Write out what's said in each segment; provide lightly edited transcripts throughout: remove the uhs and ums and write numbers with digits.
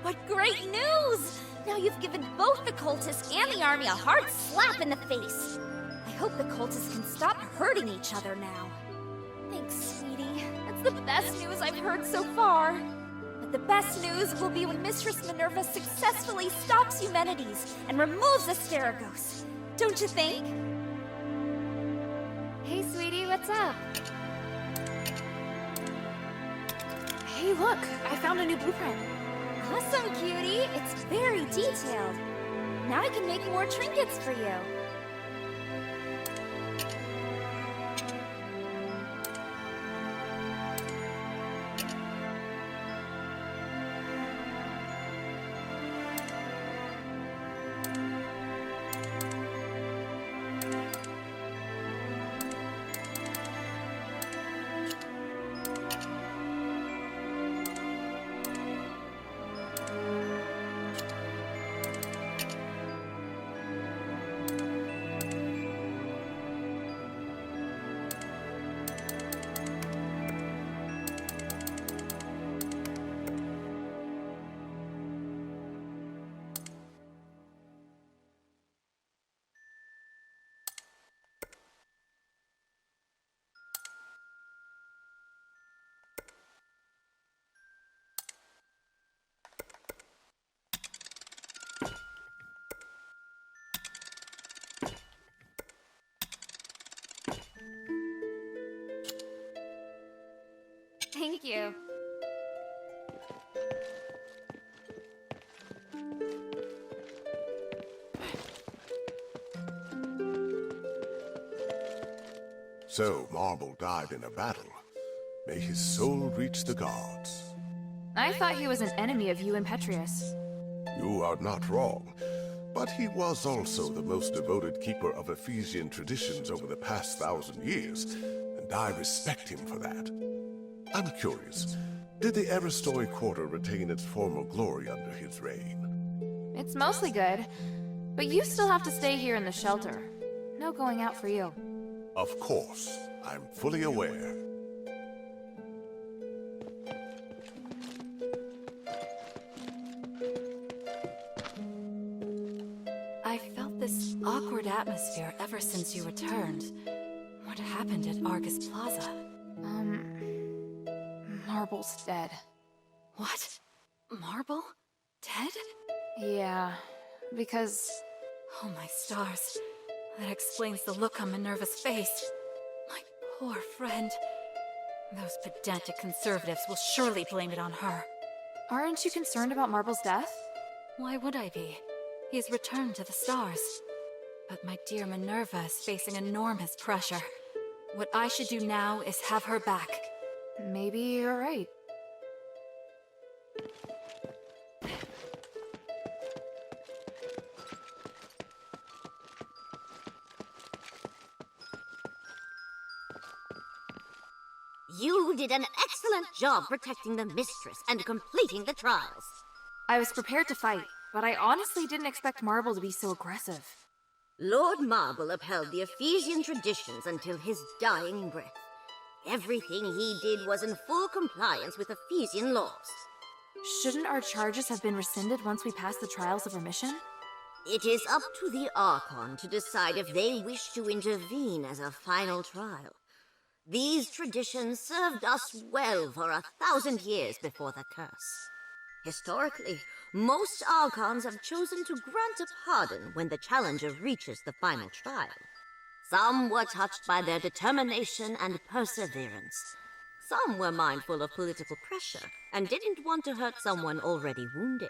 What great news! Now you've given both the cultists and the army a hard slap in the face. I hope the cultists can stop hurting each other now. Thanks, sweetie. That's the best news I've heard so far. But the best news will be when Mistress Minerva successfully stops Eumenides and removes Asterigos. Don't you think? Hey, sweetie, what's up? Hey, look! I found a new blueprint. Awesome, cutie! It's very detailed. Now I can make more trinkets for you. Thank you. So, Marble died in a battle. May his soul reach the gods. I thought he was an enemy of you and Petrius. You are not wrong, but he was also the most devoted keeper of Ephesian traditions over the past 1,000 years, and I respect him for that. I'm curious, did the Aristoi quarter retain its former glory under his reign? It's mostly good, but you still have to stay here in the shelter. No going out for you. Of course, I'm fully aware. I felt this awkward atmosphere ever since you returned. What happened at Arges Plaza? Marble's dead. What? Marble? Dead? Yeah, because... Oh my stars. That explains the look on Minerva's face. My poor friend. Those pedantic conservatives will surely blame it on her. Aren't you concerned about Marble's death? Why would I be? He's returned to the stars. But my dear Minerva is facing enormous pressure. What I should do now is have her back. Maybe you're right. You did an excellent job protecting the mistress and completing the trials. I was prepared to fight, but I honestly didn't expect Marble to be so aggressive. Lord Marble upheld the Ephesian traditions until his dying breath. Everything he did was in full compliance with Ephesian laws. Shouldn't our charges have been rescinded once we passed the trials of remission? It is up to the Archon to decide if they wish to intervene as a final trial. These traditions served us well for 1,000 years before the curse. Historically, most Archons have chosen to grant a pardon when the challenger reaches the final trial. Some were touched by their determination and perseverance. Some were mindful of political pressure and didn't want to hurt someone already wounded.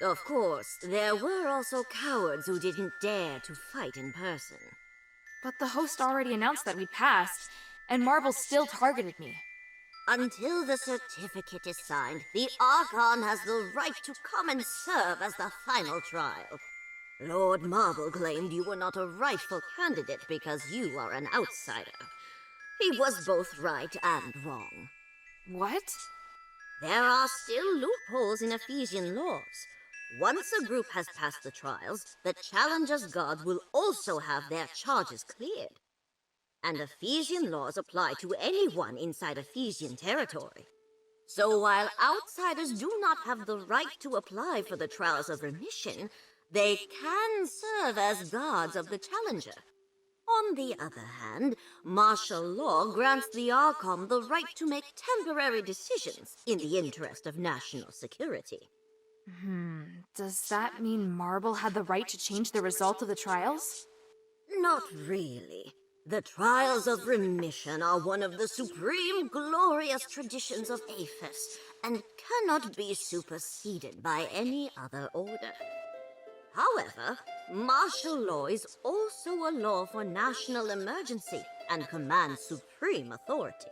Of course, there were also cowards who didn't dare to fight in person. But the host already announced that we'd passed, and Marble still targeted me. Until the certificate is signed, the Archon has the right to come and serve as the final trial. Lord Marble claimed you were not a rightful candidate because you are an outsider. He was both right and wrong. What? There are still loopholes in Ephesian laws. Once a group has passed the trials, the challenger's gods will also have their charges cleared. And Ephesian laws apply to anyone inside Ephesian territory. So while outsiders do not have the right to apply for the Trials of Remission, they can serve as guards of the Challenger. On the other hand, martial law grants the Archon the right to make temporary decisions in the interest of national security. Does that mean Marble had the right to change the result of the trials? Not really. The Trials of Remission are one of the supreme glorious traditions of Aphis, and cannot be superseded by any other order. However, martial law is also a law for national emergency and commands supreme authority.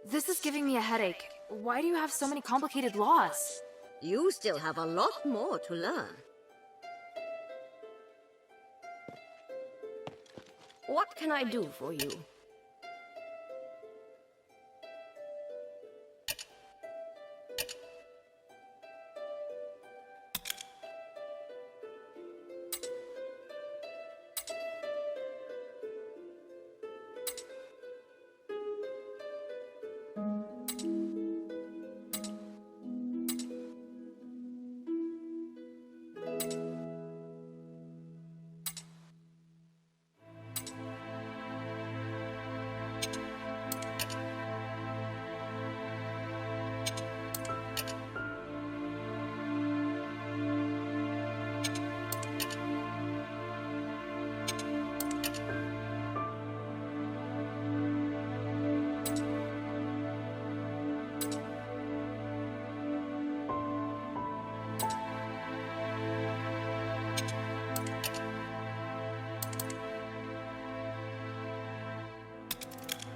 This is giving me a headache. Why do you have so many complicated laws? You still have a lot more to learn. What can I do for you?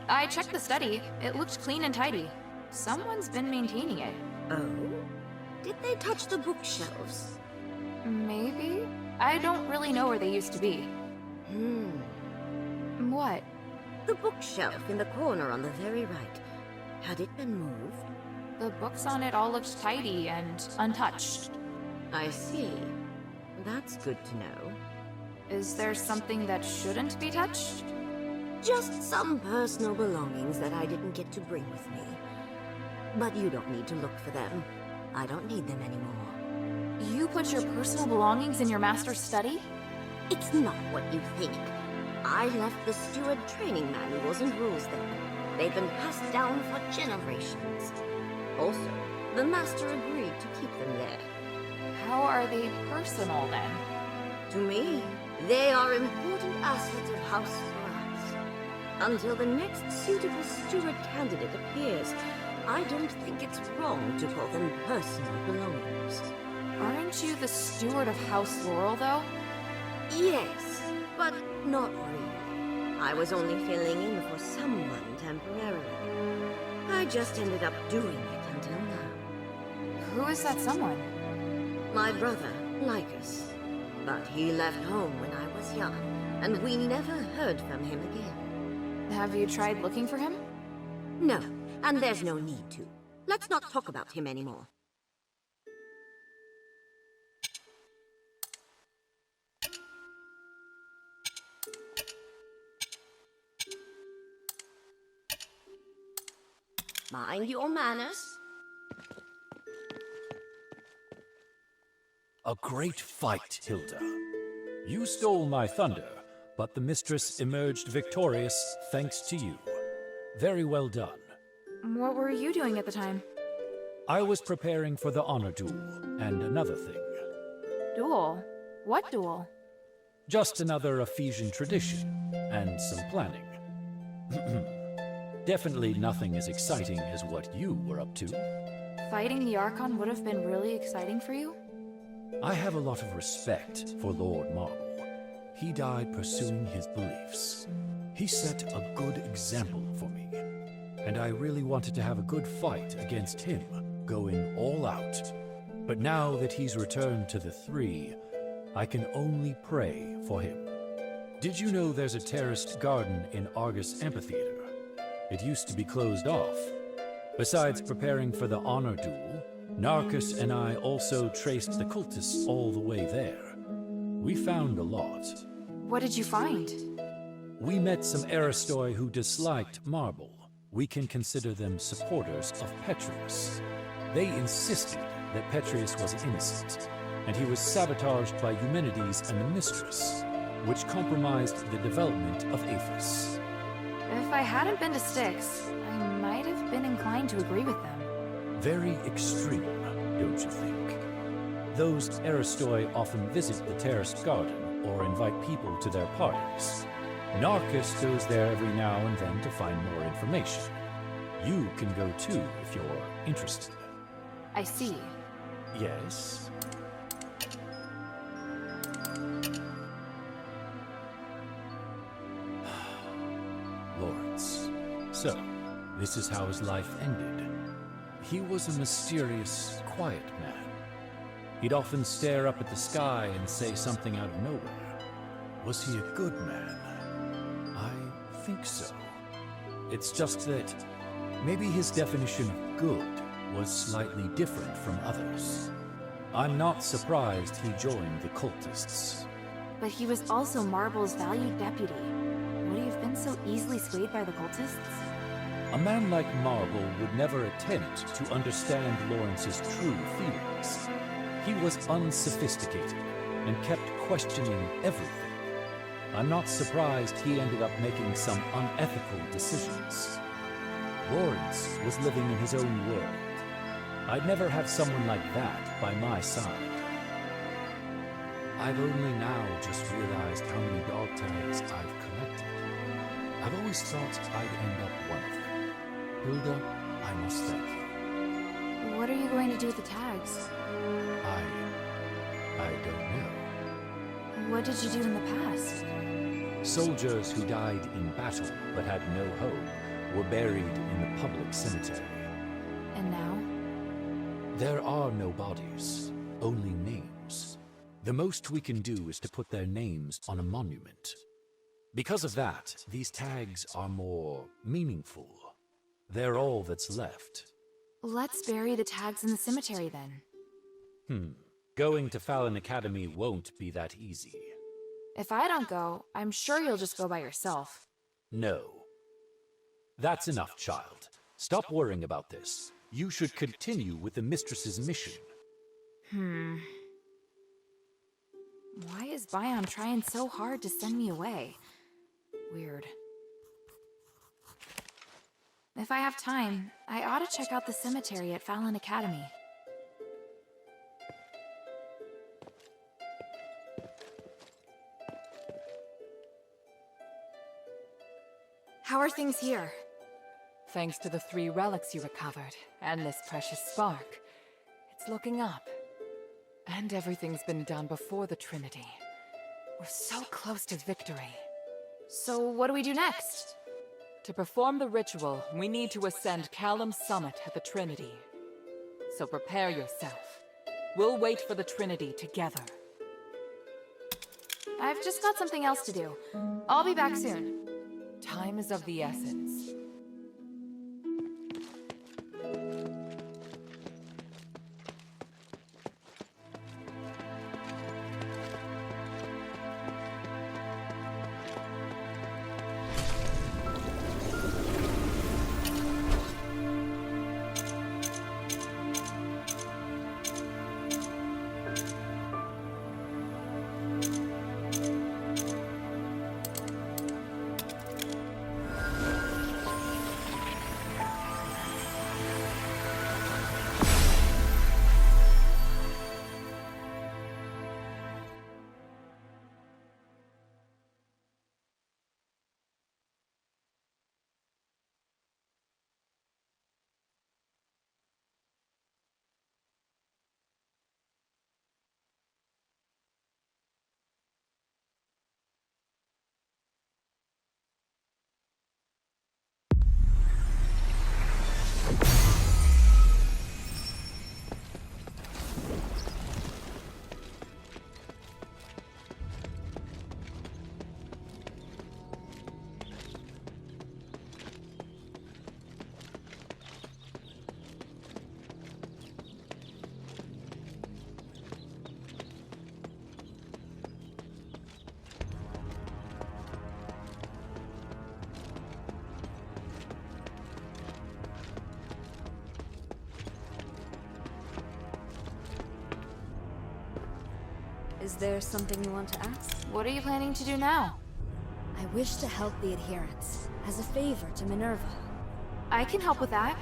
I checked the study. It looked clean and tidy. Someone's been maintaining it. Oh? Did they touch the bookshelves? Maybe? I don't really know where they used to be. What? The bookshelf in the corner on the very right. Had it been moved? The books on it all looked tidy and untouched. I see. That's good to know. Is there something that shouldn't be touched? Just some personal belongings that I didn't get to bring with me. But you don't need to look for them. I don't need them anymore. You put your personal belongings in your master's study? It's not what you think. I left the steward training manuals and rules there. They've been passed down for generations. Also, the master agreed to keep them there. How are they personal, then? To me, they are important assets of House Soraz. Until the next suitable steward candidate appears, I don't think it's wrong to call them personal belongings. Aren't you the steward of House Laurel, though? Yes, but not really. I was only filling in for someone temporarily. I just ended up doing it until now. Who is that someone? My brother, Lycus. But he left home when I was young, and we never heard from him again. Have you tried looking for him? No, and there's no need to. Let's not talk about him anymore. Mind your manners. A great fight, Hilda. You stole my thunder, but the mistress emerged victorious thanks to you. Very well done. What were you doing at the time? I was preparing for the honor duel, and another thing. Duel? What duel? Just another Ephesian tradition, and some planning. Definitely nothing as exciting as what you were up to. Fighting the Archon would have been really exciting for you? I have a lot of respect for Lord Marble. He died pursuing his beliefs. He set a good example for me, and I really wanted to have a good fight against him, going all out. But now that he's returned to the Three, I can only pray for him. Did you know there's a terraced garden in Arges Amphitheater? It used to be closed off. Besides preparing for the honor duel, Narcus and I also traced the cultists all the way there. We found a lot. What did you find? We met some Aristoi who disliked Marble. we can consider them supporters of Petrius. They insisted that Petrius was innocent, and he was sabotaged by Eumenides and the Mistress, which compromised the development of Aphis. If I hadn't been to Styx, I might have been inclined to agree with them. Very extreme, don't you think? Those Aristoi often visit the terraced garden or invite people to their parties. Narcus goes there every now and then to find more information. You can go too if you're interested. I see. Yes? Lawrence. So, this is how his life ended. He was a mysterious, quiet man. He'd often stare up at the sky and say something out of nowhere. Was he a good man? I think so. It's just that maybe his definition of good was slightly different from others. I'm not surprised he joined the cultists. But he was also Marble's valued deputy. Would he have been so easily swayed by the cultists? A man like Marble would never attempt to understand Lawrence's true feelings. He was unsophisticated and kept questioning everything. I'm not surprised he ended up making some unethical decisions. Lawrence was living in his own world. I'd never have someone like that by my side. I've only now just realized how many Dogtags I've collected. I've always thought I'd end up one of them. Hilda, I must thank you. What are you going to do with the tags? I don't know. What did you do in the past? Soldiers who died in battle but had no home were buried in the public cemetery. And now? There are no bodies, only names. The most we can do is to put their names on a monument. Because of that, these tags are more meaningful. They're all that's left. Let's bury the tags in the cemetery then. Going to Phalan Academy won't be that easy. If I don't go, I'm sure you'll just go by yourself. No. That's enough, child. Stop worrying about this. You should continue with the Mistress's mission. Why is Bion trying so hard to send me away? Weird. If I have time, I ought to check out the cemetery at Phalan Academy. How are things here? Thanks to the 3 relics you recovered, and this precious spark, it's looking up. And everything's been done before the Trinity. We're so close to victory. So what do we do next? To perform the ritual, we need to ascend Callum's summit at the Trinity. So prepare yourself. We'll wait for the Trinity together. I've just got something else to do. I'll be back soon. Time is of the essence. Is there something you want to ask? What are you planning to do now? I wish to help the adherents, as a favor to Minerva. I can help with that.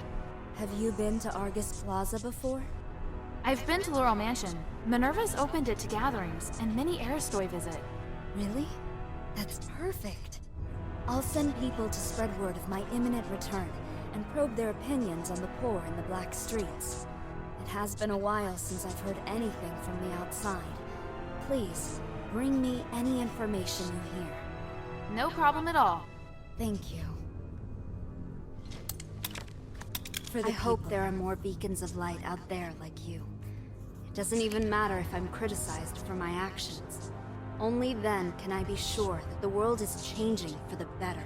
Have you been to Arges Plaza before? I've been to Laurel Mansion. Minerva's opened it to gatherings, and many Aristoi visit. Really? That's perfect. I'll send people to spread word of my imminent return, and probe their opinions on the poor in the black streets. It has been a while since I've heard anything from the outside. Please, bring me any information you hear. No problem at all. Thank you. I hope there are more beacons of light out there like you. It doesn't even matter if I'm criticized for my actions. Only then can I be sure that the world is changing for the better.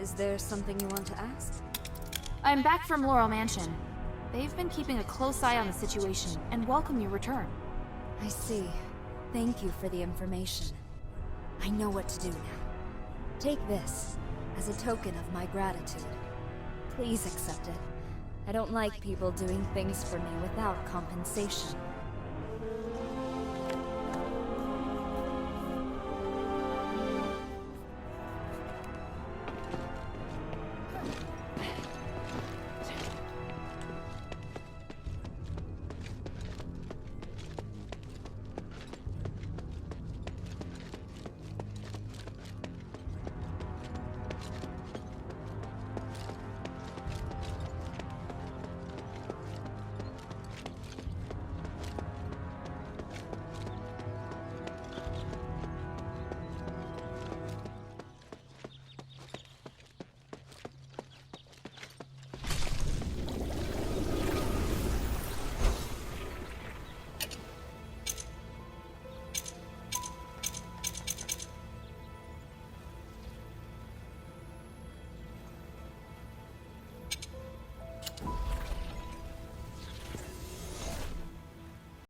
Is there something you want to ask? I'm back from Laurel Mansion. They've been keeping a close eye on the situation and welcome your return. I see. Thank you for the information. I know what to do now. Take this as a token of my gratitude. Please accept it. I don't like people doing things for me without compensation.